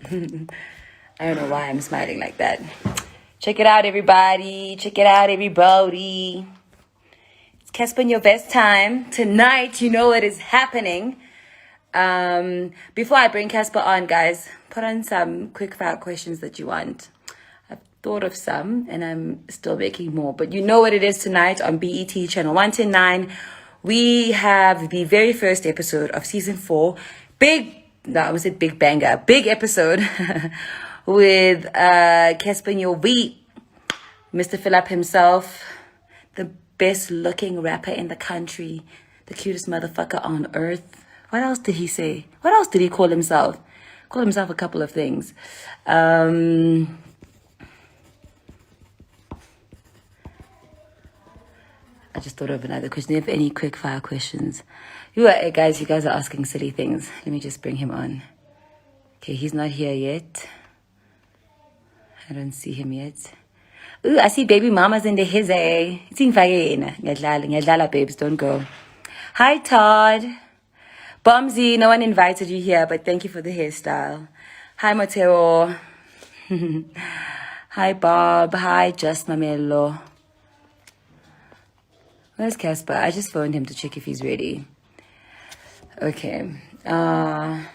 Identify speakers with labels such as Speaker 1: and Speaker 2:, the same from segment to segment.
Speaker 1: I don't know why I'm smiling like that. Check it out, everybody. Check it out, everybody. It's Cassper Nyovest time. Tonight, you know what is happening. Before I bring Cassper on, guys, put on some quick fire questions that you want. I've thought of some, and I'm still making more. But you know what it is tonight on BET Channel 110.9. We have the very first episode of Season 4. Big banger. Big episode with Cassper Nyovest, Mr. Philip himself, the best looking rapper in the country, the cutest motherfucker on earth. What else did he say? What else did he call himself? Call himself a couple of things. I just thought of another question. Do you have any quick fire questions? You guys are asking silly things. Let me just bring him on. Okay, he's not here yet. I don't see him yet. Ooh, I see baby mama's in the hizzy. It's in Ngiyadlala, babes, don't go. Hi, Todd. Bumsy, no one invited you here, but thank you for the hairstyle. Hi, Mateo. Hi, Bob. Hi, Just Mamelo. Where's Cassper? I just phoned him to check if he's ready. Okay. I'm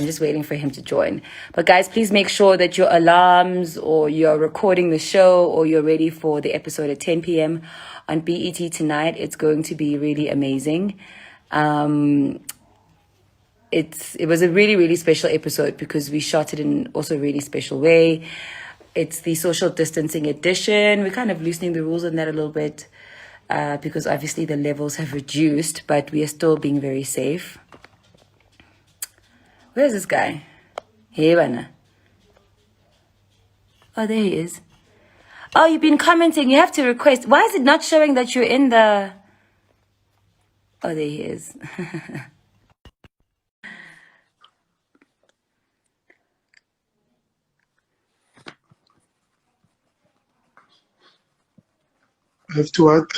Speaker 1: just waiting for him to join. But guys, please make sure that your alarms or you're recording the show or you're ready for the episode at 10 p.m. on BET tonight. It's going to be really amazing. It was a really, really special episode because we shot it in also a really special way. It's the social distancing edition. We're kind of loosening the rules on that a little bit because obviously the levels have reduced, but we are still being very safe. Where's this guy? Hey, Bana. Oh, there he is. Oh, you've been commenting. You have to request. Why is it not showing that you're in the... Oh, there he is.
Speaker 2: I have to what?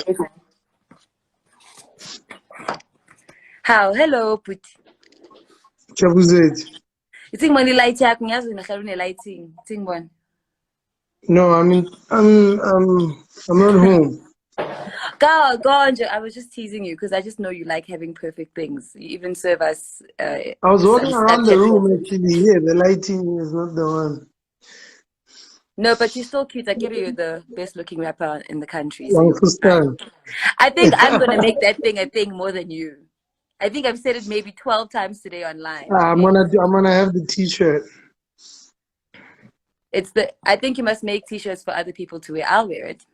Speaker 1: How? Hello, Put.
Speaker 2: Chabuzet.
Speaker 1: You think money light yak ngiyazi nahlala une lighting. Think one.
Speaker 2: No, I'm not home.
Speaker 1: Go on. I was just teasing you because I just know you like having perfect things. You even serve us.
Speaker 2: I was walking around the room actually. Yeah, the lighting is not the one.
Speaker 1: No, but you're still cute. I get you're the best looking rapper in the country.
Speaker 2: So
Speaker 1: I think I'm gonna make that thing a thing more than you. I think I've said it maybe 12 times today online.
Speaker 2: I'm gonna have the T-shirt.
Speaker 1: I think you must make T-shirts for other people to wear. I'll wear it.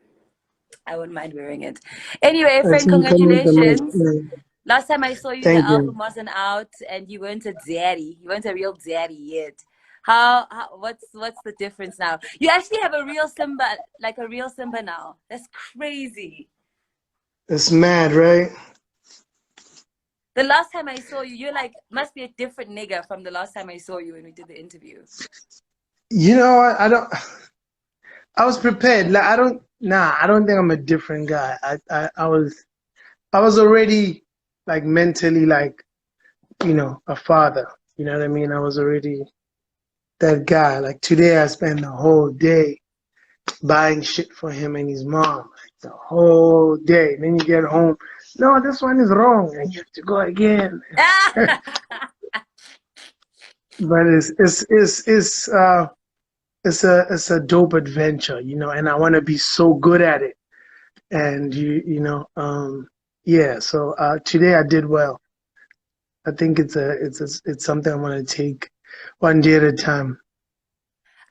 Speaker 1: I wouldn't mind wearing it. Anyway, friend, congratulations. Last time I saw you, the album wasn't out, and you weren't a daddy. You weren't a real daddy yet. What's the difference now? You actually have a real Simba, like a real Simba now. That's crazy.
Speaker 2: It's mad, right?
Speaker 1: The last time I saw you, you're like, must be a different nigga from the last time I saw you when we did the interview.
Speaker 2: You know what? I was prepared. Like I don't think I'm a different guy. I was already like mentally like, you know, a father. You know what I mean? I was already that guy. Like today I spent the whole day buying shit for him and his mom. Like the whole day. Then you get home. No, this one is wrong, and you have to go again. But it's a dope adventure, you know, and I want to be so good at it. And yeah. So today I did well. I think it's something I want to take one day at a time.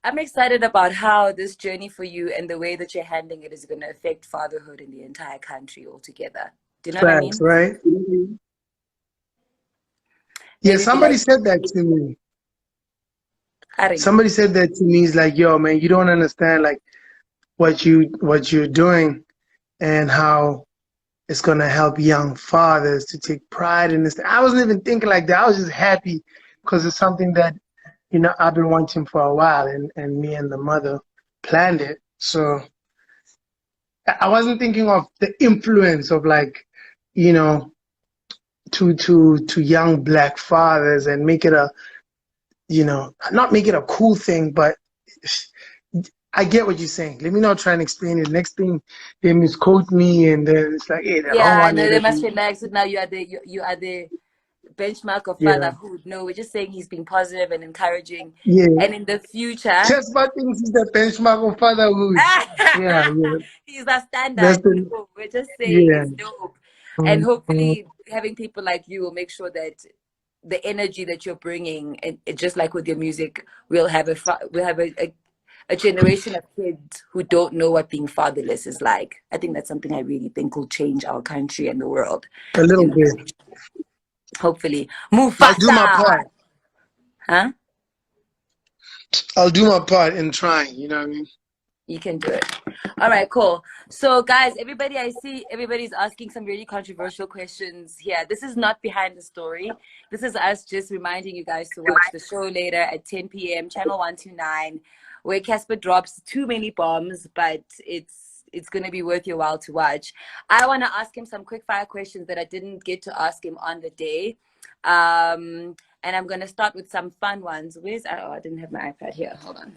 Speaker 1: I'm excited about how this journey for you and the way that you're handling it is going to affect fatherhood in the entire country altogether. Do you know what I mean?
Speaker 2: Right? Yeah, somebody said that to me. Somebody said that to me. It's like, yo, man, you don't understand like what you're doing and how it's gonna help young fathers to take pride in this. I wasn't even thinking like that. I was just happy because it's something that, you know, I've been wanting for a while, and me and the mother planned it. So I wasn't thinking of the influence of like, you know, to young black fathers and make it a, you know, not make it a cool thing, but I get what you're saying. Let me not try and explain it. Next thing they misquote me and then it's like, hey, they don't
Speaker 1: Yeah,
Speaker 2: want
Speaker 1: no,
Speaker 2: it.
Speaker 1: they must relax. Now you are the benchmark of
Speaker 2: Yeah,
Speaker 1: fatherhood. No, we're just saying he's being positive and encouraging,
Speaker 2: yeah.
Speaker 1: and in the future,
Speaker 2: Cassper thinks he's the benchmark of fatherhood. Yeah, yeah.
Speaker 1: he's a
Speaker 2: That's
Speaker 1: standard.
Speaker 2: the
Speaker 1: No, we're just saying
Speaker 2: yeah.
Speaker 1: it's dope, and
Speaker 2: Mhm.
Speaker 1: hopefully having people like you will make sure that the energy that you're bringing, and just like with your music, we'll have a generation of kids who don't know what being fatherless is like. I think that's something I really think will change our country and the world
Speaker 2: A little
Speaker 1: in the
Speaker 2: bit.
Speaker 1: future. Hopefully.
Speaker 2: I'll do my
Speaker 1: Mufasa!
Speaker 2: part.
Speaker 1: Huh?
Speaker 2: I'll do my part in trying. You know what I mean?
Speaker 1: You can do it. All right, cool. So, guys, I see everybody's asking some really controversial questions here. This is not behind the story. This is us just reminding you guys to watch the show later at 10 p.m., channel 129, where Cassper drops too many bombs, but it's going to be worth your while to watch. I want to ask him some quick fire questions that I didn't get to ask him on the day. And I'm going to start with some fun ones. I didn't have my iPad here. Hold on.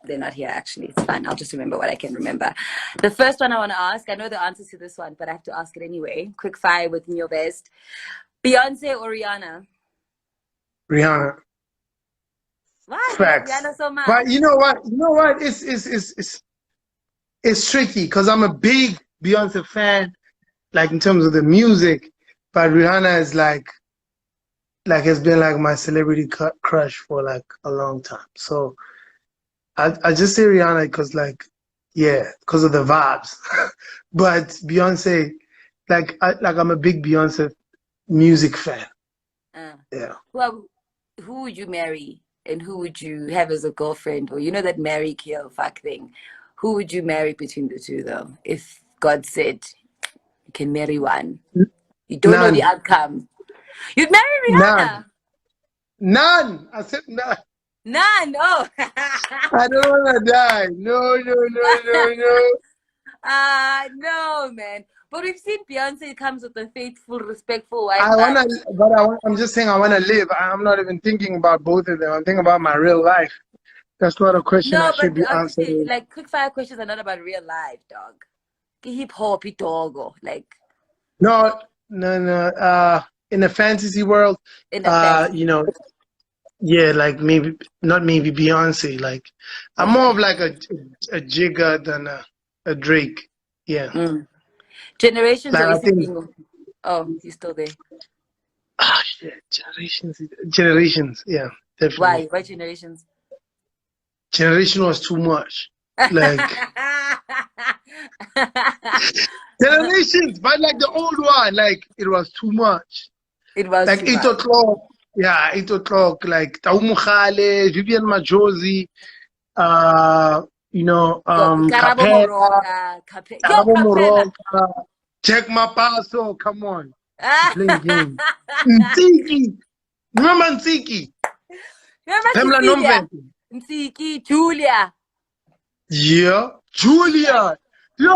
Speaker 1: They're not here, actually. It's fine. I'll just remember what I can remember. The first one I want to ask, I know the answers to this one, but I have to ask it anyway. Quick fire with Nyovest. Beyonce or Rihanna?
Speaker 2: Rihanna.
Speaker 1: Why do you love
Speaker 2: Facts.
Speaker 1: Rihanna so much?
Speaker 2: But you know what? You know what? It's tricky because I'm a big Beyonce fan, like in terms of the music, but Rihanna is like has been like my celebrity crush for like a long time. So I just say Rihanna because like yeah, because of the vibes. But Beyonce, I'm a big Beyonce music fan.
Speaker 1: Uh,
Speaker 2: Yeah.
Speaker 1: well, who would you marry and who would you have as a girlfriend? Or you know that marry, kill, fuck thing. Who would you marry between the two, though? If God said you can marry one, you don't know the
Speaker 2: None.
Speaker 1: outcome. You'd marry
Speaker 2: None.
Speaker 1: Rihanna.
Speaker 2: None. I said none.
Speaker 1: None. Oh.
Speaker 2: I don't wanna die. No, no, no, no, no.
Speaker 1: No, man. But we've seen Beyonce comes with a faithful, respectful wife.
Speaker 2: I wanna, I'm just saying I wanna live. I'm not even thinking about both of them. I'm thinking about my real life. That's not a question I
Speaker 1: No,
Speaker 2: should
Speaker 1: but
Speaker 2: be
Speaker 1: obviously,
Speaker 2: answering.
Speaker 1: like, quick fire questions are not about real life, dog. Hip hop, doggo, like,
Speaker 2: No, no, no. In the fantasy world,
Speaker 1: in a fantasy
Speaker 2: you know,
Speaker 1: world.
Speaker 2: yeah, like maybe not maybe Beyonce. Like I'm more
Speaker 1: Okay.
Speaker 2: of like a Jigga than a Drake. Yeah,
Speaker 1: Mm. Generations
Speaker 2: like
Speaker 1: or
Speaker 2: I think.
Speaker 1: Isipingo? Oh, you're still there.
Speaker 2: Ah, shit, generations. Yeah, definitely.
Speaker 1: Why? Why generations?
Speaker 2: Generation was too much. Like generations, but like the old one, like it was too much.
Speaker 1: It was
Speaker 2: Like
Speaker 1: too
Speaker 2: 8
Speaker 1: much.
Speaker 2: o'clock, yeah, 8 o'clock. Like Taumu Khale, Vivian Majosi, you know,
Speaker 1: Yo, Karabo
Speaker 2: Capella,
Speaker 1: Moroka, Yo,
Speaker 2: Arabo
Speaker 1: Capella.
Speaker 2: Moroka, Jack Mapaso. Come on, you're playing games. Ntiki, remember Ntiki?
Speaker 1: Remember
Speaker 2: Pamela
Speaker 1: Cecilia?
Speaker 2: Nomvete.
Speaker 1: Nsiki, Julia.
Speaker 2: Yeah, Julia. Yo,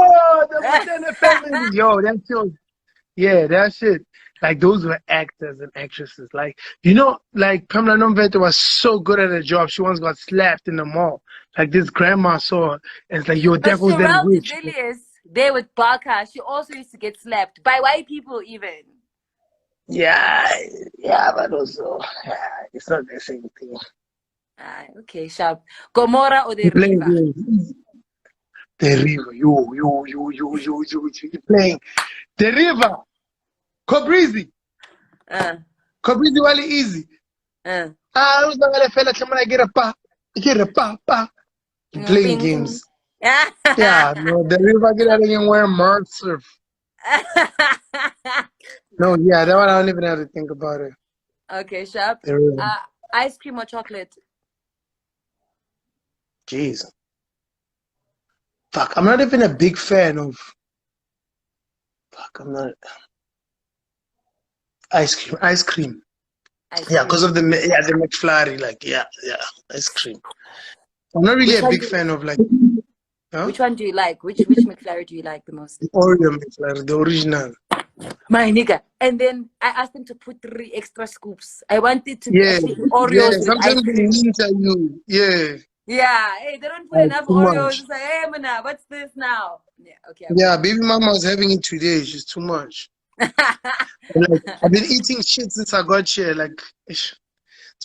Speaker 2: the Mutene family. Yo, that shit. Yeah, that shit. Like those were actors and actresses. Like you know, like Pamela Nomvete was so good at her job. She once got slapped in the mall. Like this grandma saw her, and it's like, yo,
Speaker 1: But
Speaker 2: there goes that
Speaker 1: Sherelle
Speaker 2: witch.
Speaker 1: DeVilliers, there with Barker, she also used to get slapped by white people even.
Speaker 2: Yeah, yeah, but also, it's not the same thing.
Speaker 1: Ah, okay, sharp. Gomorrah or the
Speaker 2: You playing
Speaker 1: River?
Speaker 2: games. The river, you playing the river. Cobrizi,
Speaker 1: Uh,
Speaker 2: Cobrizi, wali easy.
Speaker 1: uh.
Speaker 2: Ah, who's not gonna fella? Come on, get a pa, pa. You playing
Speaker 1: Ping, ping.
Speaker 2: games. Yeah, no, the river get out again wearing Mercer. No, yeah, that one I don't even have to think about it.
Speaker 1: Okay, sharp.
Speaker 2: The river.
Speaker 1: Uh, Ice cream or chocolate?
Speaker 2: Jeez. Fuck, I'm not even a big fan of. Fuck, I'm not. Ice cream, ice cream.
Speaker 1: Ice
Speaker 2: Yeah, because
Speaker 1: cream.
Speaker 2: of the McFlurry. Like, yeah, ice cream. I'm not really
Speaker 1: Which
Speaker 2: a
Speaker 1: one
Speaker 2: big
Speaker 1: do
Speaker 2: fan of like Huh?
Speaker 1: Which one do you like? Which McFlurry do you like the most?
Speaker 2: The Oreo McFlurry, the original.
Speaker 1: My nigga. And then I asked them to put 3 extra scoops. I want it to be
Speaker 2: Yeah,
Speaker 1: actually
Speaker 2: yeah.
Speaker 1: Oreos with ice
Speaker 2: Sometimes they
Speaker 1: cream.
Speaker 2: winter you. Yeah,
Speaker 1: Yeah. Hey, they don't put
Speaker 2: like
Speaker 1: enough
Speaker 2: too
Speaker 1: Oreos.
Speaker 2: much.
Speaker 1: It's like, hey, mana, what's this now? Yeah. Okay, I'm
Speaker 2: Yeah,
Speaker 1: good.
Speaker 2: baby mama was having it today. She's too much. Like, I've been eating shit since I got here. Like, it's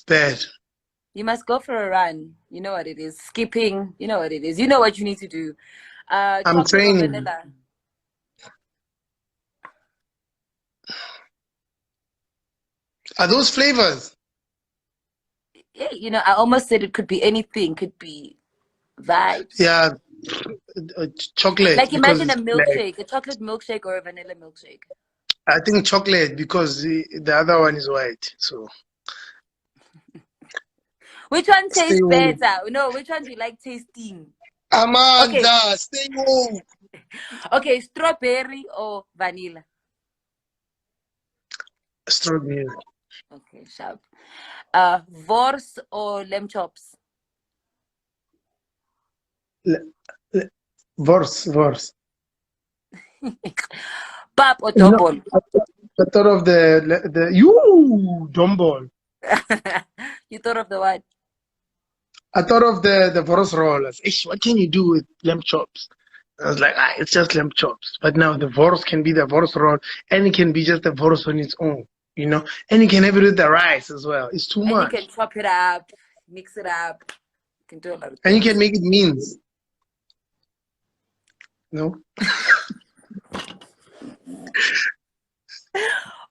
Speaker 2: bad.
Speaker 1: You must go for a run. You know what it is. Skipping. You know what it is. You know what you need to do.
Speaker 2: I'm
Speaker 1: Chocolate or
Speaker 2: training.
Speaker 1: vanilla?
Speaker 2: Are those flavors?
Speaker 1: Yeah, I almost said it could be anything. Could be vibes.
Speaker 2: Yeah, chocolate
Speaker 1: Like
Speaker 2: because
Speaker 1: imagine a
Speaker 2: it's black.
Speaker 1: milkshake, a chocolate milkshake or a vanilla milkshake.
Speaker 2: I think chocolate because the other one is white. So
Speaker 1: Which one
Speaker 2: stay
Speaker 1: tastes
Speaker 2: home.
Speaker 1: better? No, which one do you like tasting? Okay,
Speaker 2: Amanda, stay home.
Speaker 1: okay, strawberry or vanilla?
Speaker 2: Strawberry.
Speaker 1: Okay, sharp. Wors or lamb chops?
Speaker 2: Le- Vorse.
Speaker 1: Pap or
Speaker 2: You know,
Speaker 1: double?
Speaker 2: I thought of the you Dumball.
Speaker 1: You thought of the what?
Speaker 2: I thought of the Voros rollers. Ish, what can you do with lamb chops? I was like, it's just lamb chops. But now the Voros can be the Voros roll, and it can be just the Voros on its own, And you can have it with the rice as well. It's too
Speaker 1: And you can
Speaker 2: much.
Speaker 1: chop it up, mix it up. You can do a lot of
Speaker 2: And you
Speaker 1: things.
Speaker 2: can make it means, no?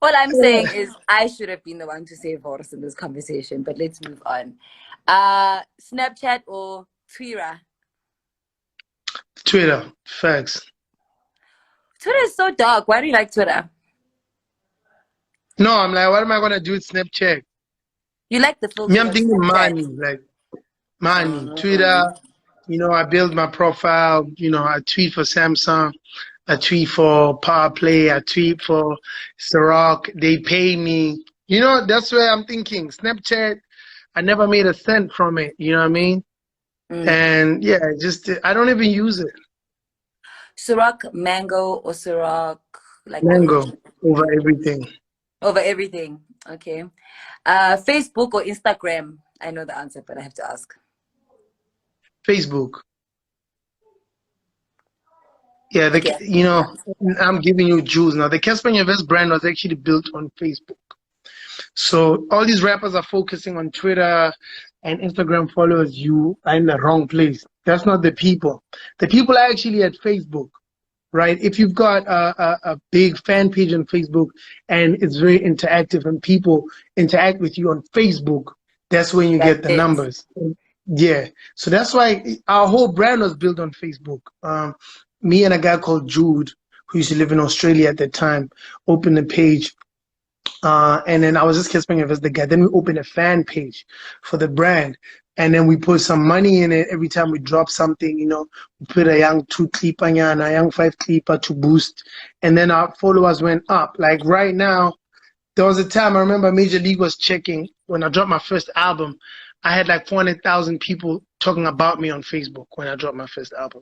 Speaker 1: All I'm saying is I should have been the one to say Wors in this conversation, but let's move on. Snapchat or Twitter?
Speaker 2: Twitter, facts.
Speaker 1: Twitter is so dark. Why do you like Twitter?
Speaker 2: No, I'm like, what am I gonna do with Snapchat?
Speaker 1: You like the
Speaker 2: Me,
Speaker 1: filters
Speaker 2: I'm
Speaker 1: on
Speaker 2: thinking
Speaker 1: Snapchat.
Speaker 2: money, like money. Twitter,
Speaker 1: Um,
Speaker 2: I build my profile, I tweet for Samsung, I tweet for Power Play, I tweet for Ciroc, they pay me. That's where I'm thinking. Snapchat, I never made a cent from it, you know what I mean?
Speaker 1: mm.
Speaker 2: And yeah, just I don't even use it.
Speaker 1: Ciroc mango or Ciroc like the
Speaker 2: Mango
Speaker 1: original
Speaker 2: over everything.
Speaker 1: over everything. Okay. Facebook or Instagram? I know the answer, but I have to ask.
Speaker 2: Facebook. Yeah,
Speaker 1: Okay.
Speaker 2: I'm giving you jewels now. The Cassper Nyovest brand was actually built on Facebook. So all these rappers are focusing on Twitter and Instagram followers. You are in the wrong place. That's not the people. The people are actually at Facebook, right? If you've got a big fan page on Facebook and it's very interactive and people interact with you on Facebook, that's when you
Speaker 1: That's
Speaker 2: get the
Speaker 1: it.
Speaker 2: numbers. Yeah. So that's why our whole brand was built on Facebook. Me and a guy called Jude, who used to live in Australia at the time, opened a page and then I was just kidding if it's the guy. Then we opened a fan page for the brand. And then we put some money in it every time we drop something, we put a young 2 clipper and a young 5 clipper to boost. And then our followers went up. Like right now, there was a time I remember Major League was checking when I dropped my first album. I had like 400,000 people talking about me on Facebook when I dropped my first album.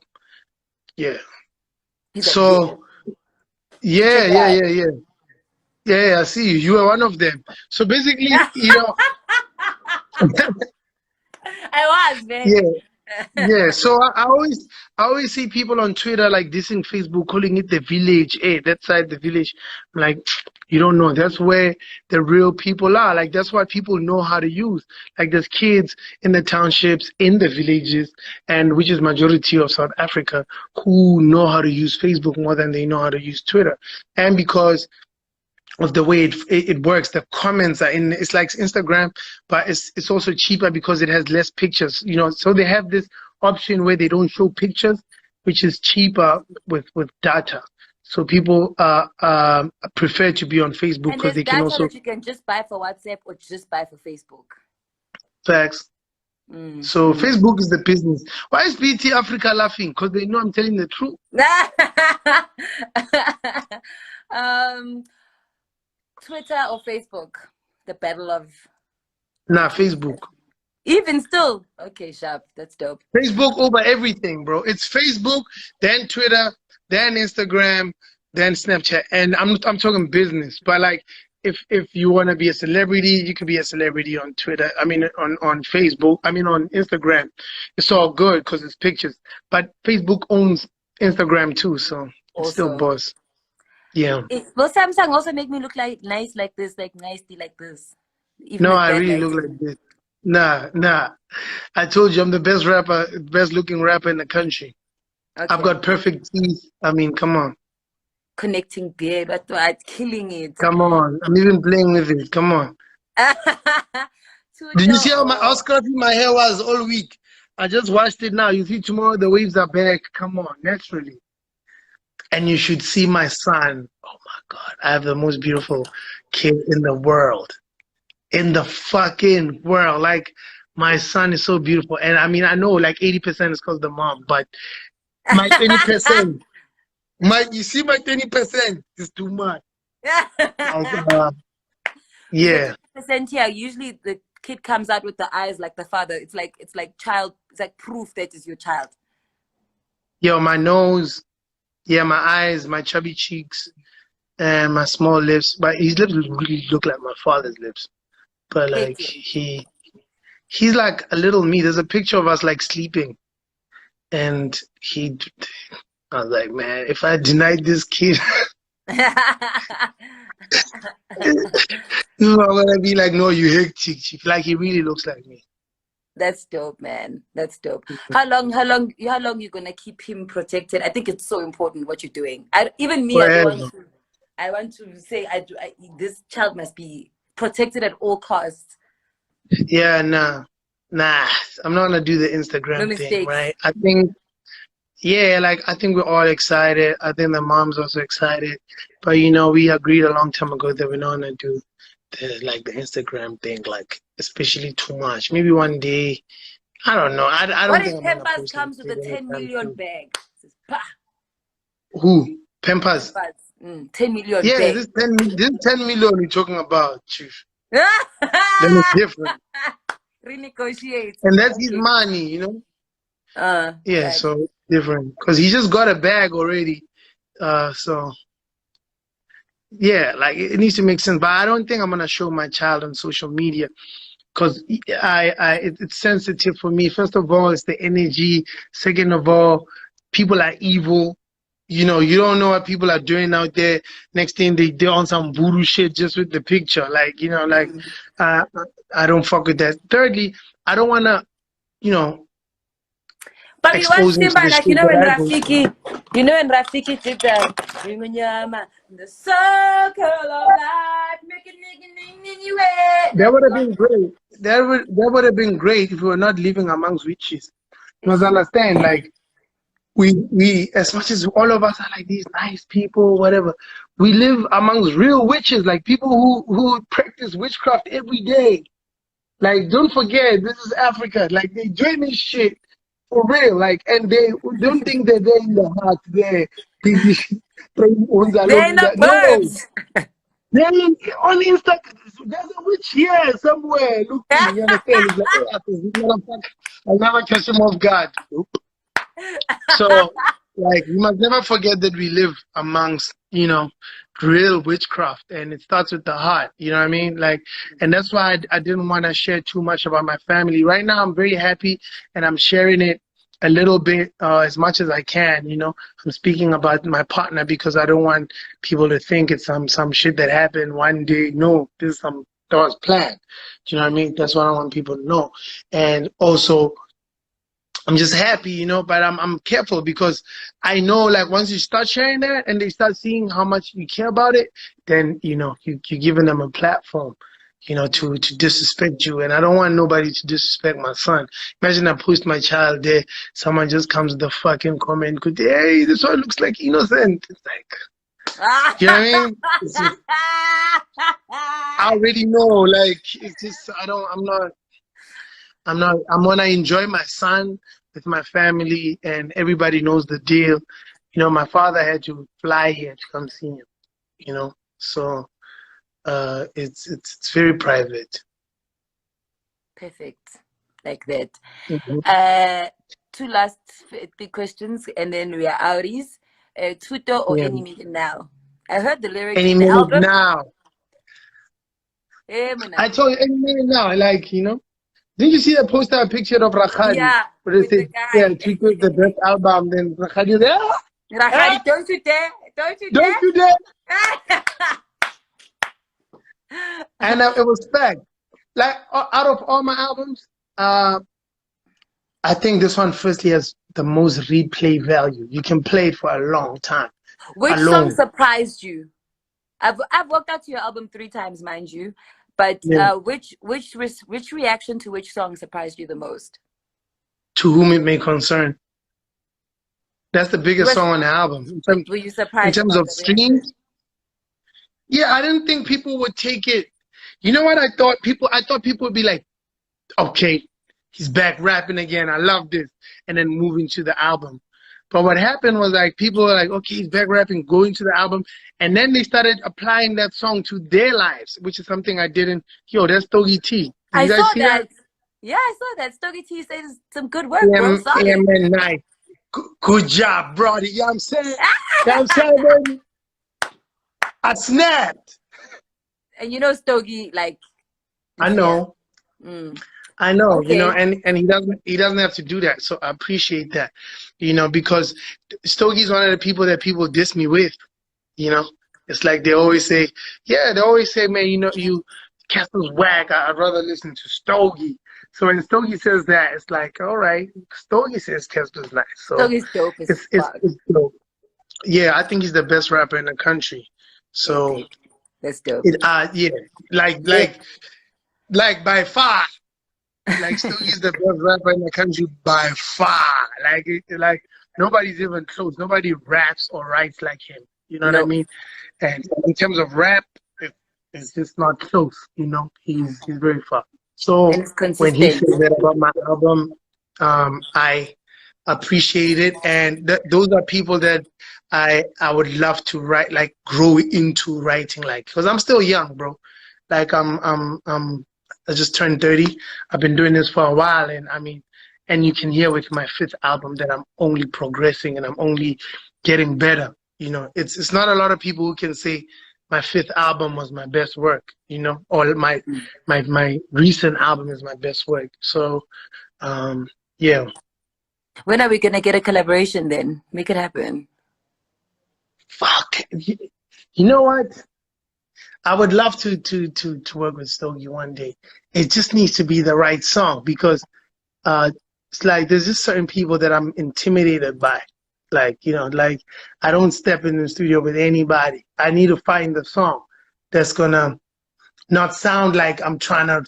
Speaker 2: Yeah.
Speaker 1: He's like, yeah.
Speaker 2: So,
Speaker 1: So check
Speaker 2: yeah,
Speaker 1: it
Speaker 2: yeah,
Speaker 1: out.
Speaker 2: yeah, yeah. Yeah, yeah, I see you. You are one of them. So basically,
Speaker 1: I was, man.
Speaker 2: yeah, yeah. So I always see people on Twitter like dissing Facebook, calling it the village. Hey, that side, the village. I'm like, you don't know. That's where the real people are. Like that's what people know how to use. Like there's kids in the townships, in the villages, and which is majority of South Africa, who know how to use Facebook more than they know how to use Twitter. And because of the way it works. The comments are in. It's like Instagram, but it's also cheaper because it has less pictures. So they have this option where they don't show pictures, which is cheaper with data. So people prefer to be on Facebook
Speaker 1: And
Speaker 2: because
Speaker 1: there's
Speaker 2: they can
Speaker 1: data
Speaker 2: also
Speaker 1: that you can just buy for WhatsApp or just buy for Facebook.
Speaker 2: fax.
Speaker 1: Mm,
Speaker 2: So
Speaker 1: mm.
Speaker 2: Facebook is the business. Why is BT Africa laughing? Because they know I'm telling the truth.
Speaker 1: um, Twitter or Facebook? The battle of
Speaker 2: Nah,
Speaker 1: Twitter.
Speaker 2: Facebook.
Speaker 1: Even still. Okay, sharp. That's dope.
Speaker 2: Facebook over everything, bro. It's Facebook, then Twitter, then Instagram, then Snapchat, and I'm talking business. But like, if you want to be a celebrity, you can be a celebrity on Twitter. I mean, on Facebook. I mean, on Instagram. It's all good because it's pictures. But Facebook owns Instagram too, so it's still
Speaker 1: Also.
Speaker 2: boss. Yeah.
Speaker 1: Will Samsung also make me look like nice like this, like nicely like this? Even
Speaker 2: No,
Speaker 1: with
Speaker 2: I
Speaker 1: bad
Speaker 2: really look
Speaker 1: lighting.
Speaker 2: like this. Nah, nah. I told you I'm the best rapper, best looking rapper in the country. I've
Speaker 1: Okay.
Speaker 2: got perfect teeth. I mean, come on.
Speaker 1: Connecting beard, but what killing it.
Speaker 2: Come on. I'm even playing with it. Come on. Did you see how
Speaker 1: Oh,
Speaker 2: scruffy my hair was all week? I just washed it now. You see tomorrow the waves are back. Come on, naturally. And you should see my son. Oh my God. I have the most beautiful kid in the world. In the fucking world. Like, my son is so beautiful. And I mean, I know like 80% is because of the mom, but my 20%, you see my 20% is too much. Like,
Speaker 1: with the
Speaker 2: yeah.
Speaker 1: 20% here, usually the kid comes out with the eyes like the father. It's like child. It's like proof that is your child.
Speaker 2: Yo, my nose, yeah, my eyes, my chubby cheeks, and my small lips. But his lips really look like my father's lips. But
Speaker 1: Heck
Speaker 2: like
Speaker 1: yeah.
Speaker 2: he's like a little me. There's a picture of us like sleeping, and I was like, man, if I denied this kid, people are gonna be like, no, you hectic. Like he really looks like me.
Speaker 1: That's dope, man. That's dope. How long you gonna keep him protected? I think it's so important what you're doing. Even me, I don't want
Speaker 2: Forever.
Speaker 1: to. I want to say I do. This child must be protected at all costs.
Speaker 2: Yeah, nah. I'm not gonna do the
Speaker 1: No
Speaker 2: Instagram thing,
Speaker 1: mistakes.
Speaker 2: right? I think, yeah, like I think we're all excited. I think the mom's also excited. But we agreed a long time ago that we're not gonna do the Instagram thing, like especially too much. Maybe one day, I don't know. I
Speaker 1: What
Speaker 2: don't
Speaker 1: if
Speaker 2: think I'm gonna
Speaker 1: Pampers
Speaker 2: post
Speaker 1: comes with a
Speaker 2: anything
Speaker 1: 10
Speaker 2: anytime
Speaker 1: million
Speaker 2: soon.
Speaker 1: bag? Says, "Pah,
Speaker 2: Who? Pampers?
Speaker 1: Pampers, 10 million
Speaker 2: Yeah,
Speaker 1: bag."
Speaker 2: this 10 million you're talking about, chief. Then it's different.
Speaker 1: Renegotiate.
Speaker 2: And that's his
Speaker 1: Okay.
Speaker 2: money. Yeah,
Speaker 1: Facts.
Speaker 2: so it's different. Because he just got a bag already. So yeah, like it needs to make sense. But I don't think I'm gonna show my child on social media because it's sensitive for me. First of all, it's the energy. Second of all, people are evil. You don't know what people are doing out there. Next thing they're on some voodoo shit just with the picture. Like, uh, I don't fuck with that. Thirdly, I don't wanna, you know,
Speaker 1: But we want
Speaker 2: expose him to
Speaker 1: Simba,
Speaker 2: the
Speaker 1: like,
Speaker 2: shit that
Speaker 1: when
Speaker 2: I go through.
Speaker 1: Rafiki did that. The circle of life, make it anyway.
Speaker 2: That
Speaker 1: That
Speaker 2: would have
Speaker 1: long.
Speaker 2: been great. That would have been great if we were not living amongst witches. You must understand, like we as much as all of us are like these nice people, whatever, we live amongst real witches, like people who practice witchcraft every day. Like, don't forget, this is Africa. Like, they doing this shit for real. Like, and they don't think that they're in the heart. They're busy playing
Speaker 1: They're in
Speaker 2: Unzalo.
Speaker 1: the
Speaker 2: No,
Speaker 1: burbs.
Speaker 2: they're on Instagram. There's a witch here somewhere looking. You understand? It's like, oh, this motherfucker, I'll never catch him off guard. So, like, we must never forget that we live amongst, real witchcraft, and it starts with the heart. You know what I mean? Like, and that's why I didn't want to share too much about my family. Right now, I'm very happy, and I'm sharing it a little bit, as much as I can. I'm speaking about my partner because I don't want people to think it's some shit that happened one day. No, this is that was planned. Do you know what I mean? That's what I want people to know, and also I'm just happy, but I'm careful because I know, like, once you start sharing that and they start seeing how much you care about it, then you're giving them a platform, to disrespect you. And I don't want nobody to disrespect my son. Imagine I post my child there, someone just comes with the fucking comment, goes, hey, this one looks like innocent. It's like, you know what I mean? It's just, I already know, like, it's just I'm gonna enjoy my son with my family, and everybody knows the deal. My father had to fly here to come see him. So it's very private.
Speaker 1: Perfect. like that.
Speaker 2: Mhm.
Speaker 1: Two last big questions, and then we are outies. Tuto or
Speaker 2: Yeah.
Speaker 1: Any Minute Now? I heard the lyric
Speaker 2: Any
Speaker 1: in the
Speaker 2: minute
Speaker 1: album.
Speaker 2: now.
Speaker 1: Muna.
Speaker 2: I told you any minute now. Like, didn't you see that poster picture of Rakhadi?
Speaker 1: Yeah,
Speaker 2: Where they
Speaker 1: with the
Speaker 2: said, yeah,
Speaker 1: guy.
Speaker 2: Chico is the best album. Then Rakhadi was like,
Speaker 1: Rahadi, don't you dare! Don't you
Speaker 2: don't you dare.
Speaker 1: dare!
Speaker 2: And it was fact. Like, out of all my albums, I think this one firstly has the most replay value. You can play it for a long time
Speaker 1: Which song
Speaker 2: alone.
Speaker 1: surprised you? I've walked out to your album 3 times, mind you, but
Speaker 2: Yeah.
Speaker 1: which reaction to which song surprised you the most?
Speaker 2: To whom it may concern. That's the
Speaker 1: You
Speaker 2: biggest
Speaker 1: was
Speaker 2: song on the album.
Speaker 1: were you
Speaker 2: In
Speaker 1: surprised
Speaker 2: terms
Speaker 1: about
Speaker 2: of
Speaker 1: the reaction?
Speaker 2: streams, yeah, I didn't think people would take it. You know what I thought? I thought people would be like, okay, he's back rapping again. I love this. And then moving to the album. But what happened was like people were like, okay, he's back rapping, going to the album. And then they started applying that song to their lives, which is something I didn't. Yo, that's Togi T. Did
Speaker 1: I
Speaker 2: you guys
Speaker 1: saw
Speaker 2: see that?
Speaker 1: that. Yeah, I saw that. Stogie T says some good work, bro.
Speaker 2: Yeah, yeah,
Speaker 1: Solid.
Speaker 2: man, nice. Good job, brother. You know what I'm saying? You know what I'm saying, baby? I snapped.
Speaker 1: And you know Stogie, like,
Speaker 2: I
Speaker 1: yeah.
Speaker 2: know.
Speaker 1: Mm.
Speaker 2: I know,
Speaker 1: Okay.
Speaker 2: and he doesn't have to do that. So I appreciate that, because Stogie's one of the people that people diss me with, It's like they always say, man, Casper's whack. I'd rather listen to Stogie. So when Stogie says that, it's like, all right, Stogie says Casper's nice. So
Speaker 1: Stogie's dope as
Speaker 2: it's
Speaker 1: fuck.
Speaker 2: dope. Yeah, I think he's the best rapper in the country. So
Speaker 1: Okay. That's dope.
Speaker 2: yeah, like
Speaker 1: Yeah.
Speaker 2: by far. Like Stoogie's the best rapper in the country by far. Like nobody's even close. Nobody raps or writes like him. You know what I
Speaker 1: Nope.
Speaker 2: mean? And in terms of rap, it's just not close. He's very far.
Speaker 1: And
Speaker 2: So
Speaker 1: it's
Speaker 2: when he said
Speaker 1: consistent.
Speaker 2: that about my album, I appreciate it, and those are people that I would love to write, like grow into writing, like, because I'm still young, bro. Like I just turned 30. I've been doing this for a while, and I mean, and you can hear with my fifth album that I'm only progressing and I'm only getting better. It's not a lot of people who can say my fifth album was my best work, or my recent album is my best work. So, yeah.
Speaker 1: When are we gonna get a collaboration then? Make it happen.
Speaker 2: Fuck. You know what? I would love to work with Stogie one day. It just needs to be the right song, because it's like there's just certain people that I'm intimidated by. Like, like I don't step in the studio with anybody. I need to find the song that's gonna not sound like I'm trying to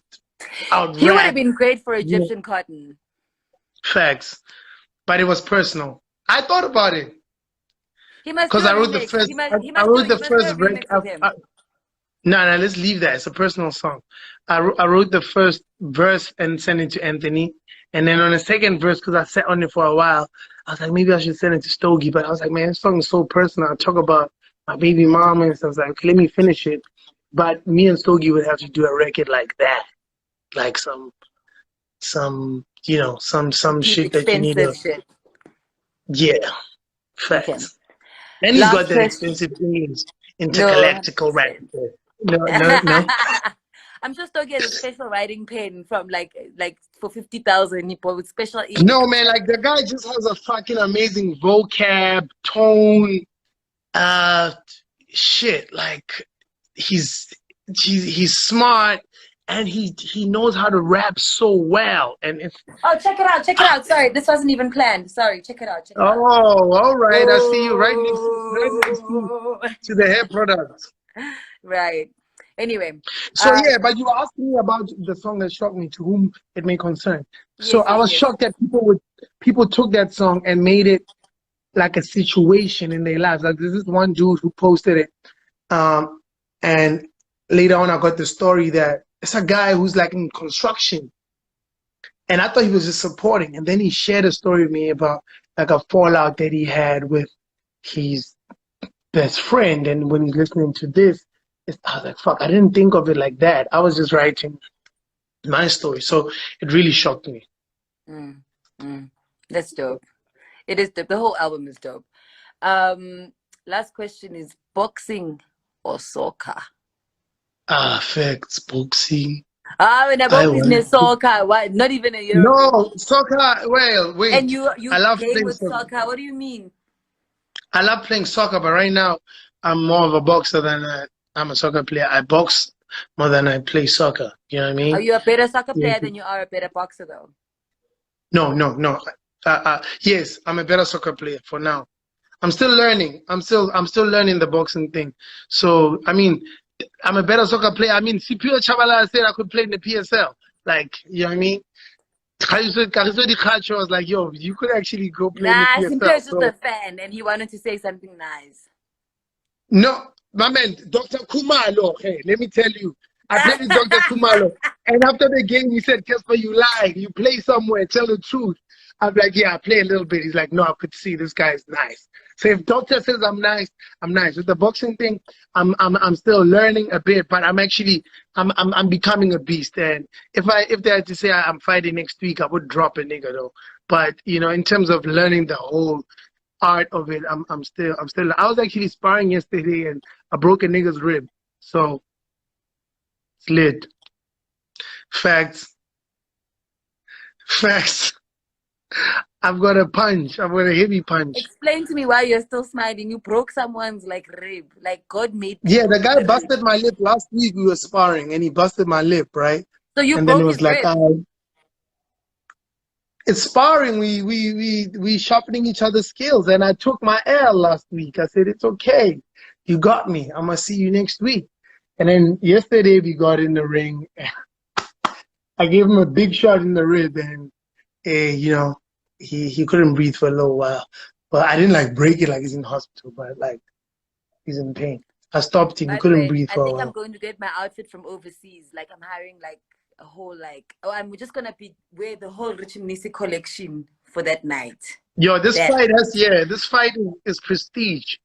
Speaker 2: out
Speaker 1: He would have
Speaker 2: rap
Speaker 1: been great for Egyptian Cotton.
Speaker 2: facts, but it was personal. I thought about it
Speaker 1: He must do
Speaker 2: because
Speaker 1: a
Speaker 2: I wrote the
Speaker 1: remix.
Speaker 2: first.
Speaker 1: He must
Speaker 2: I,
Speaker 1: he
Speaker 2: I
Speaker 1: must do
Speaker 2: wrote
Speaker 1: you
Speaker 2: the
Speaker 1: must do a
Speaker 2: first
Speaker 1: remix with him.
Speaker 2: No, let's leave that. It's a personal song. I wrote the first verse and sent it to Anthony. And then on the second verse, because I sat on it for a while, I was like, maybe I should send it to Stogie. But I was like, man, this song is so personal. I talk about my baby mama and stuff. I was like, okay, let me finish it. But me and Stogie would have to do a record like that. Like some some
Speaker 1: Deep
Speaker 2: shit that you need
Speaker 1: expensive
Speaker 2: to,
Speaker 1: shit.
Speaker 2: yeah,
Speaker 1: Okay.
Speaker 2: facts. And he's got
Speaker 1: Last
Speaker 2: that
Speaker 1: question.
Speaker 2: expensive English,
Speaker 1: No,
Speaker 2: intergalactical rap.
Speaker 1: 100%.
Speaker 2: No.
Speaker 1: I'm sure Stogie has a special writing pen from like for 50,000 people with special ink.
Speaker 2: No, man, like the guy just has a fucking amazing vocab, tone, uh, shit. Like he's smart, and he knows how to rap so well. And it's
Speaker 1: Oh, check it out, check it out. Sorry, this wasn't even planned. Sorry, check it out, check it out.
Speaker 2: all right. I see you right next
Speaker 1: Oh,
Speaker 2: to the hair products.
Speaker 1: right. Anyway,
Speaker 2: So yeah, but you were asking me about the song that shocked me, to whom it may concern. So
Speaker 1: yes,
Speaker 2: I was
Speaker 1: yes.
Speaker 2: shocked that people took that song and made it like a situation in their lives. Like there's this one dude who posted it, and later on I got the story that it's a guy who's like in construction, and I thought he was just supporting, and then he shared a story with me about like a fallout that he had with his best friend, and when he's listening to this, I was like, fuck, I didn't think of it like that. I was just writing my story. So it really shocked me.
Speaker 1: Mm, that's dope. It is dope. The whole album is dope. Last question is boxing or soccer?
Speaker 2: Facts, boxing.
Speaker 1: When I
Speaker 2: I
Speaker 1: go
Speaker 2: want
Speaker 1: business soccer, what? Not even a year ago.
Speaker 2: no soccer. Well,
Speaker 1: And
Speaker 2: wait.
Speaker 1: you
Speaker 2: I love
Speaker 1: game
Speaker 2: playing
Speaker 1: with
Speaker 2: soccer.
Speaker 1: soccer. What do you mean?
Speaker 2: I love playing soccer, but right now I'm more of a boxer than I'm a soccer player. I box more than I play soccer. You know what I
Speaker 1: Are
Speaker 2: mean?
Speaker 1: you a better soccer
Speaker 2: Yeah.
Speaker 1: player than you are a better boxer, though?
Speaker 2: No, no, no. Yes, I'm a better soccer player for now. I'm still learning. I'm still learning the boxing thing. So I mean, I'm a better soccer player. I mean, Sipio Chavala said I could play in the PSL. Like, you know what I mean? Khotso was like, yo, you could actually go play in the
Speaker 1: Nah, Simpio
Speaker 2: PSL.
Speaker 1: is just
Speaker 2: So
Speaker 1: a fan, and he wanted to say something nice.
Speaker 2: no, my man, Dr. Kumalo, hey, let me tell you, I played with Dr. Kumalo, and after the game, he said, Cassper, you lie. You play somewhere, tell the truth. I'm like, yeah, I play a little bit. He's like, no, I could see this guy is nice. So if Doctor says I'm nice, I'm nice. With the boxing thing, I'm still learning a bit, but I'm becoming a beast. And if they had to say I'm fighting next week, I would drop a nigga though. But you know, in terms of learning the whole art of it, I'm still I was actually sparring yesterday and I broke a nigga's rib. So it's lit. Facts. Facts. I've got a punch. I've got a heavy punch.
Speaker 1: Explain to me why you're still smiling. You broke someone's like rib. Like God made
Speaker 2: Yeah,
Speaker 1: people
Speaker 2: the
Speaker 1: with
Speaker 2: guy
Speaker 1: a rib.
Speaker 2: busted my lip last week. We were sparring and he busted my lip, right?
Speaker 1: So you
Speaker 2: And then it
Speaker 1: broke
Speaker 2: was
Speaker 1: his
Speaker 2: like,
Speaker 1: rib.
Speaker 2: it's sparring. We sharpening each other's skills. And I took my L last week. I said, it's okay. You got me. I'm gonna see you next week. And then yesterday we got in the ring. I gave him a big shot in the rib, and you know, he couldn't breathe for a little while. But I didn't like break it like he's in hospital, but like he's in pain. I stopped him. He
Speaker 1: By the
Speaker 2: couldn't
Speaker 1: way,
Speaker 2: breathe
Speaker 1: I
Speaker 2: for a
Speaker 1: think I'm
Speaker 2: while.
Speaker 1: going to get my outfit from overseas. Like I'm hiring like a whole like I'm just gonna be wear the whole Rich Nisi collection for that night.
Speaker 2: Yo,
Speaker 1: That
Speaker 2: this fight is prestige.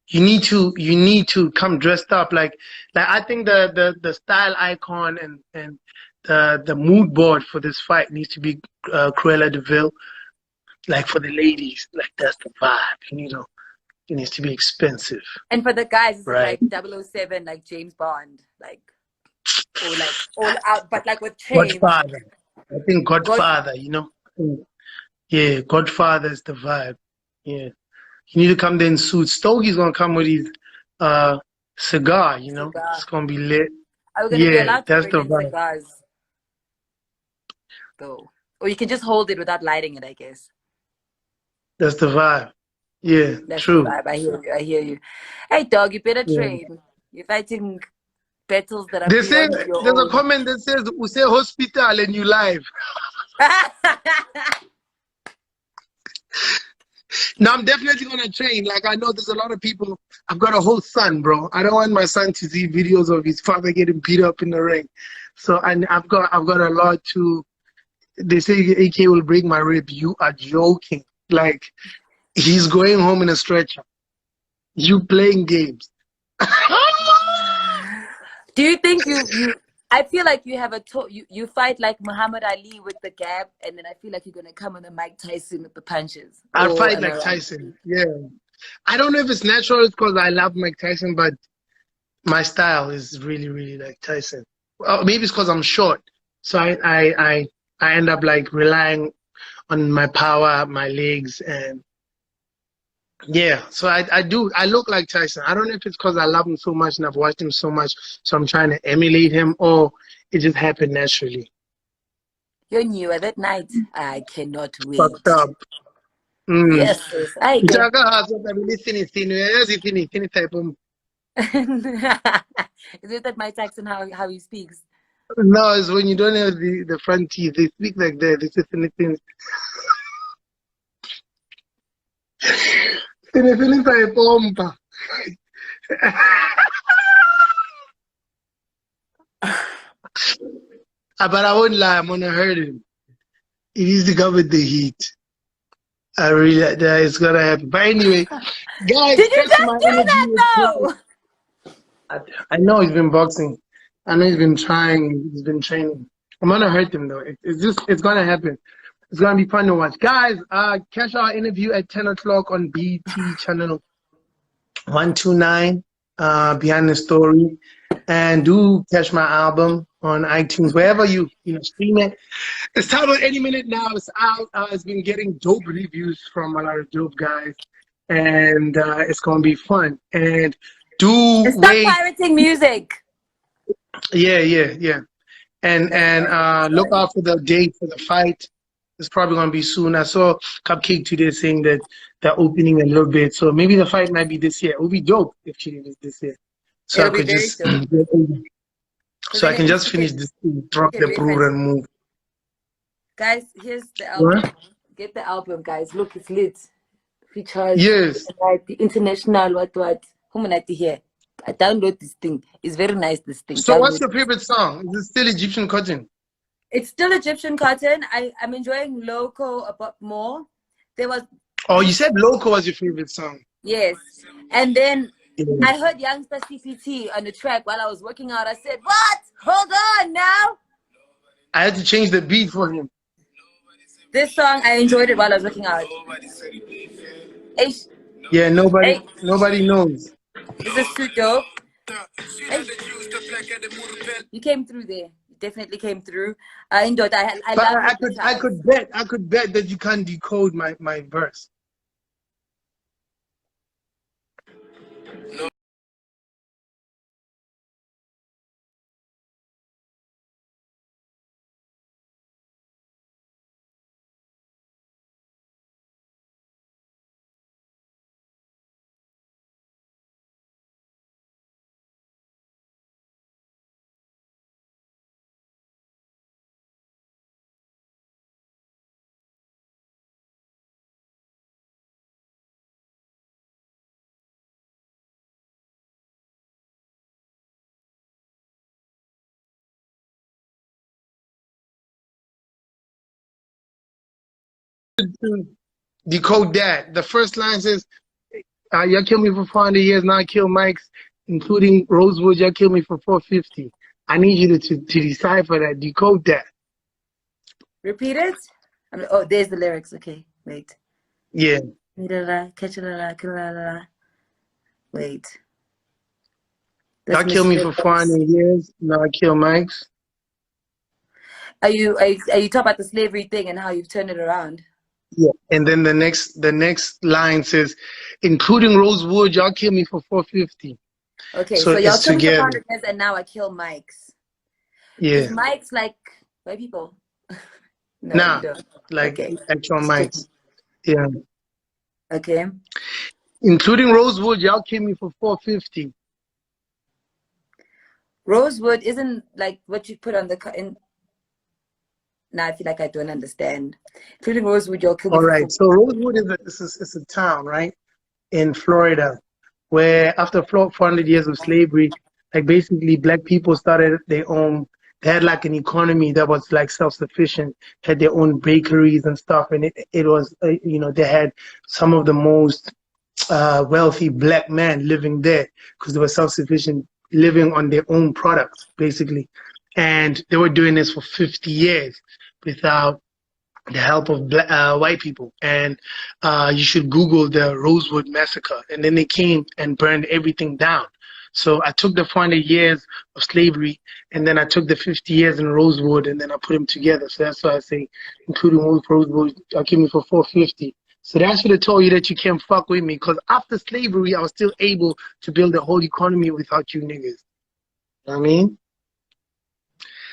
Speaker 2: You need to come dressed up like I think the style icon and the mood board for this fight needs to be Cruella de Vil. Like for the ladies, like that's the vibe. You know, it needs to be expensive,
Speaker 1: and for the guys, is it
Speaker 2: right?
Speaker 1: like 007, like James Bond, like or like all out, but like with chains.
Speaker 2: Godfather. I think
Speaker 1: God,
Speaker 2: Godfather. You know, yeah, Godfather is the vibe. Yeah, you need to come there in suits. Stokey's gonna come with his cigar. You know,
Speaker 1: cigar.
Speaker 2: it's gonna be lit.
Speaker 1: Are we gonna be
Speaker 2: Yeah,
Speaker 1: allowed to
Speaker 2: that's
Speaker 1: bring
Speaker 2: the
Speaker 1: in
Speaker 2: vibe.
Speaker 1: cigars though? Or you can just hold it without lighting it, I guess.
Speaker 2: That's the vibe. Yeah,
Speaker 1: That's the
Speaker 2: true.
Speaker 1: vibe. I hear you. I hear you. Hey dog, you better
Speaker 2: Yeah.
Speaker 1: train. You're fighting battles that are
Speaker 2: They say
Speaker 1: beyond your
Speaker 2: there's a
Speaker 1: own.
Speaker 2: comment that says we say hospital and you live. Now I'm definitely gonna train. Like I know there's a lot of people. I've got a whole son, bro. I don't want my son to see videos of his father getting beat up in the ring. So and I've got a lot to. They say AK will break my rib. You are joking. Like he's going home in a stretcher. You playing games.
Speaker 1: Do you think you I feel like you have you fight like Muhammad Ali with the gap, and then I feel like you're gonna come on the Mike Tyson with the punches.
Speaker 2: I
Speaker 1: Or
Speaker 2: fight
Speaker 1: am I
Speaker 2: like
Speaker 1: wrong?
Speaker 2: Tyson. Yeah. I don't know if it's natural. It's because I love Mike Tyson, but my style is really, really like Tyson. Well, maybe it's because I'm short, so I end up like relying on my power, my legs, and yeah. So I look like Tyson. I don't know if it's because I love him so much and I've watched him so much, so I'm trying to emulate him, or it just happened naturally.
Speaker 1: You're new at that night. I cannot
Speaker 2: Fucked
Speaker 1: wait.
Speaker 2: up. Mm.
Speaker 1: Yes, yes. I get.
Speaker 2: Jaga has what I'm listening to. Yes, if any type of
Speaker 1: Is it that Mike Tyson how he speaks?
Speaker 2: no, it's when you don't have the front teeth. They speak like that. It's just anything. Anything type of but I won't lie, I'm gonna hurt him. He needs to come with the heat. I really, that is gonna happen. But anyway, guys,
Speaker 1: Did you
Speaker 2: catch
Speaker 1: just
Speaker 2: my
Speaker 1: do
Speaker 2: energy
Speaker 1: that
Speaker 2: is
Speaker 1: though?
Speaker 2: I know he's been boxing. I know he's been trying. He's been training. I'm gonna hurt them though. It's gonna happen. It's gonna be fun to watch, guys. Catch our interview at 10 o'clock on BT channel 129. Behind the story, and do catch my album on iTunes wherever you stream it. It's titled Any Minute Now. It's out. It's been getting dope reviews from a lot of dope guys, and it's gonna be fun. And do
Speaker 1: And stop
Speaker 2: wait.
Speaker 1: pirating music.
Speaker 2: Yeah. And
Speaker 1: That's right.
Speaker 2: look out for the date for the fight. It's probably gonna be soon. I saw Cupcake today saying that they're opening a little bit, so maybe the fight might be this year. It would be dope if she did it this year, so I
Speaker 1: It'll be
Speaker 2: could
Speaker 1: very
Speaker 2: just
Speaker 1: dope. So
Speaker 2: so I
Speaker 1: then at
Speaker 2: can
Speaker 1: least
Speaker 2: just finish this, drop
Speaker 1: we can
Speaker 2: the brew
Speaker 1: reference.
Speaker 2: and move.
Speaker 1: Guys, here's the album.
Speaker 2: What?
Speaker 1: Get the album, guys. Look, it's lit. Features
Speaker 2: Yes.
Speaker 1: like the international what. Who like to hear? I download this thing. It's very nice. This thing.
Speaker 2: So, what's
Speaker 1: Download.
Speaker 2: your favorite song? Is it still Egyptian Cotton?
Speaker 1: It's still Egyptian cotton. I'm enjoying local a bit more. There was
Speaker 2: Oh, you said Loco was your favorite song.
Speaker 1: yes, and then
Speaker 2: Yeah.
Speaker 1: I heard Youngster CPT on the track while I was working out. I said, "What? Hold on now."
Speaker 2: I had to change the beat for him.
Speaker 1: This song I enjoyed it while I was working out. Hey,
Speaker 2: Yeah,
Speaker 1: hey,
Speaker 2: nobody knows.
Speaker 1: this is too dope. Hey, you came through there. You definitely came through. I enjoyed. I
Speaker 2: But
Speaker 1: love
Speaker 2: I could bet that you can't decode my verse. To decode that. The first line says, "Y'all killed me for 400 years, now I kill Mike's, including Rosewood. Y'all killed me for 450." I need you to decipher that, decode that.
Speaker 1: Repeat it. Oh, there's the lyrics. Okay, wait.
Speaker 2: Yeah.
Speaker 1: Catch a wait.
Speaker 2: Y'all killed me for 400 years, now I kill Mike's.
Speaker 1: Are you talking about the slavery thing and how you've turned it around?
Speaker 2: Yeah. And then the next line says, including Rosewood, y'all killed me for 450.
Speaker 1: Okay,
Speaker 2: So
Speaker 1: so y'all
Speaker 2: it's
Speaker 1: killed me for
Speaker 2: together.
Speaker 1: 100 years and now I kill Mike's.
Speaker 2: Yeah.
Speaker 1: Is Mike's like white people? No,
Speaker 2: Nah,
Speaker 1: you don't.
Speaker 2: like
Speaker 1: Okay.
Speaker 2: actual Mike's. Yeah.
Speaker 1: Okay.
Speaker 2: Including Rosewood, y'all killed me for 450.
Speaker 1: Rosewood isn't like what you put on the in. Now I feel like I don't understand. Including Rosewood, y'all kill me
Speaker 2: All
Speaker 1: for
Speaker 2: right. So Rosewood is a town, right, in Florida, where after 400 years of slavery, like basically black people started their own. They had like an economy that was like self-sufficient, had their own bakeries and stuff, and it was they had some of the most wealthy black men living there because they were self-sufficient, living on their own products basically, and they were doing this for 50 years without the help of white people. And you should Google the Rosewood Massacre. And then they came and burned everything down. So I took the 400 years of slavery, and then I took the 50 years in Rosewood, and then I put them together. So that's why I say, including Rosewood, I came in for 450. So that should have told you that you can't fuck with me, because after slavery, I was still able to build a whole economy without you niggas. You know what I mean?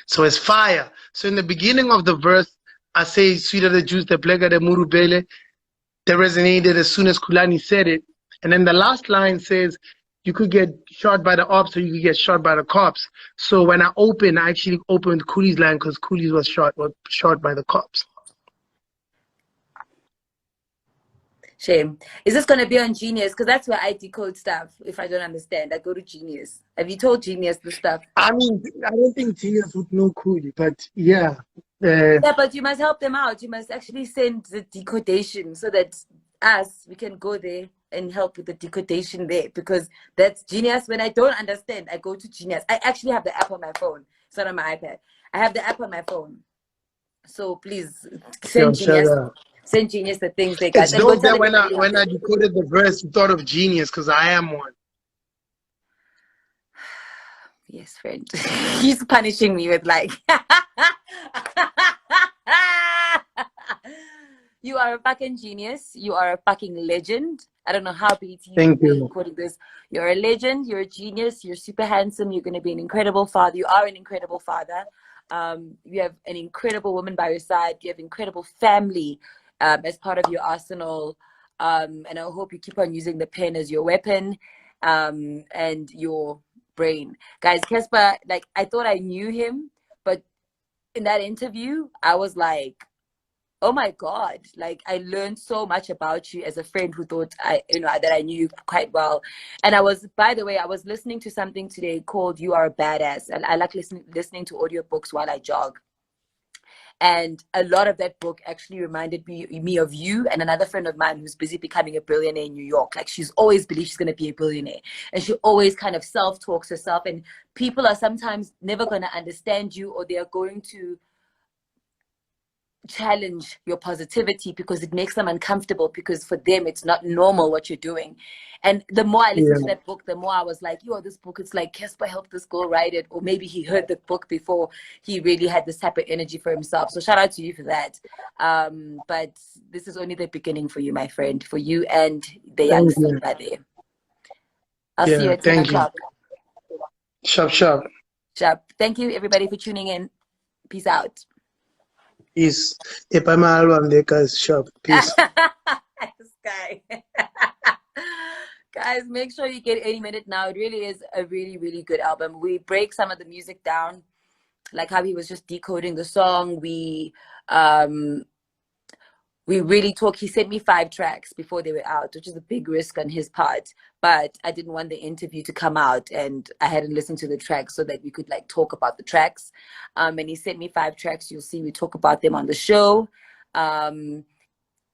Speaker 2: So it's fire. So in the beginning of the verse, I say, sweeter the juice, the blacker the murubele. That resonated as soon as Kulani said it. And then the last line says, you could get shot by the ops or you could get shot by the cops. So when I actually opened Cooley's line because Cooley was shot by the cops.
Speaker 1: shame. Is this going to be on Genius? Because that's where I decode stuff. If I don't understand, I go to Genius. Have you told Genius the stuff?
Speaker 2: I mean, I don't think Genius would know Cooley, but yeah.
Speaker 1: Yeah, but you must help them out. You must actually send the decodation so that we can go there and help with the decodation there, because that's Genius. When I don't understand, I go to Genius. I actually have the app on my phone. It's not on my iPad. I have the app on my phone. So please
Speaker 2: Yo,
Speaker 1: send
Speaker 2: shout
Speaker 1: Genius,
Speaker 2: out.
Speaker 1: send Genius the things they got,
Speaker 2: It's
Speaker 1: and go
Speaker 2: dope
Speaker 1: tell
Speaker 2: that
Speaker 1: everybody you want
Speaker 2: when I
Speaker 1: it.
Speaker 2: decoded the verse, you thought of genius because I am one.
Speaker 1: Yes, friend. He's punishing me with like. You are a fucking genius. You are a fucking legend. I don't know how BT
Speaker 2: Thank
Speaker 1: they
Speaker 2: you.
Speaker 1: quoted this. You're a legend. You're a genius. You're super handsome. You're going to be an incredible father. You are an incredible father. You have an incredible woman by your side. You have incredible family as part of your arsenal. And I hope you keep on using the pen as your weapon and your brain. Guys, Cassper, like, I thought I knew him, but in that interview, I was like, oh my God, like I learned so much about you as a friend who thought that I knew you quite well. And I was, by the way, I was listening to something today called You Are a Badass. And I like listening to audiobooks while I jog. And a lot of that book actually reminded me of you and another friend of mine who's busy becoming a billionaire in New York. Like she's always believed she's going to be a billionaire. And she always kind of self-talks herself. And people are sometimes never going to understand you, or they are going to challenge your positivity because it makes them uncomfortable, because for them it's not normal what you're doing. And the more I listened to
Speaker 2: Yeah.
Speaker 1: that book, the more I was like, yo, this book, it's like Cassper helped this girl write it, or maybe he heard the book before he really had this type of energy for himself. So shout out to you for that. But this is only the beginning for you, my friend, for you and the young
Speaker 2: Thank you.
Speaker 1: Simba there. I'll see you
Speaker 2: Yeah.
Speaker 1: at 10
Speaker 2: Thank you.
Speaker 1: o'clock.
Speaker 2: Sharp, sharp.
Speaker 1: Sharp. Thank you everybody for tuning in. Peace out.
Speaker 2: Peace. If I'm album, they cause sharp. Peace.
Speaker 1: This guy. Guys, make sure you get 80 Minute now. It really is a really, really good album. We break some of the music down, like how he was just decoding the song. We really talk. He sent me 5 tracks before they were out, which is a big risk on his part. But I didn't want the interview to come out, and I hadn't listened to the tracks so that we could like talk about the tracks. And he sent me 5 tracks. You'll see we talk about them on the show.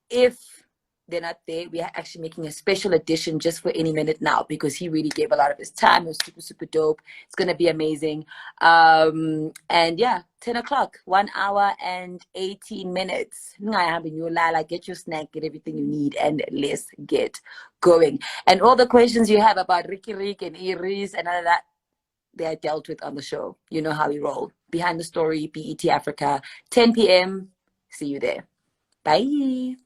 Speaker 1: If they're not there, we are actually making a special edition just for Any Minute now, because he really gave a lot of his time. It was super, super dope. It's going to be amazing. And yeah, 10 o'clock, 1 hour and 18 minutes. Get your snack, get everything you need, and let's get going. And all the questions you have about Ricky Rick and Iris and all of that, they are dealt with on the show. You know how we roll. Behind the Story, BET Africa, 10 p.m. See you there. Bye.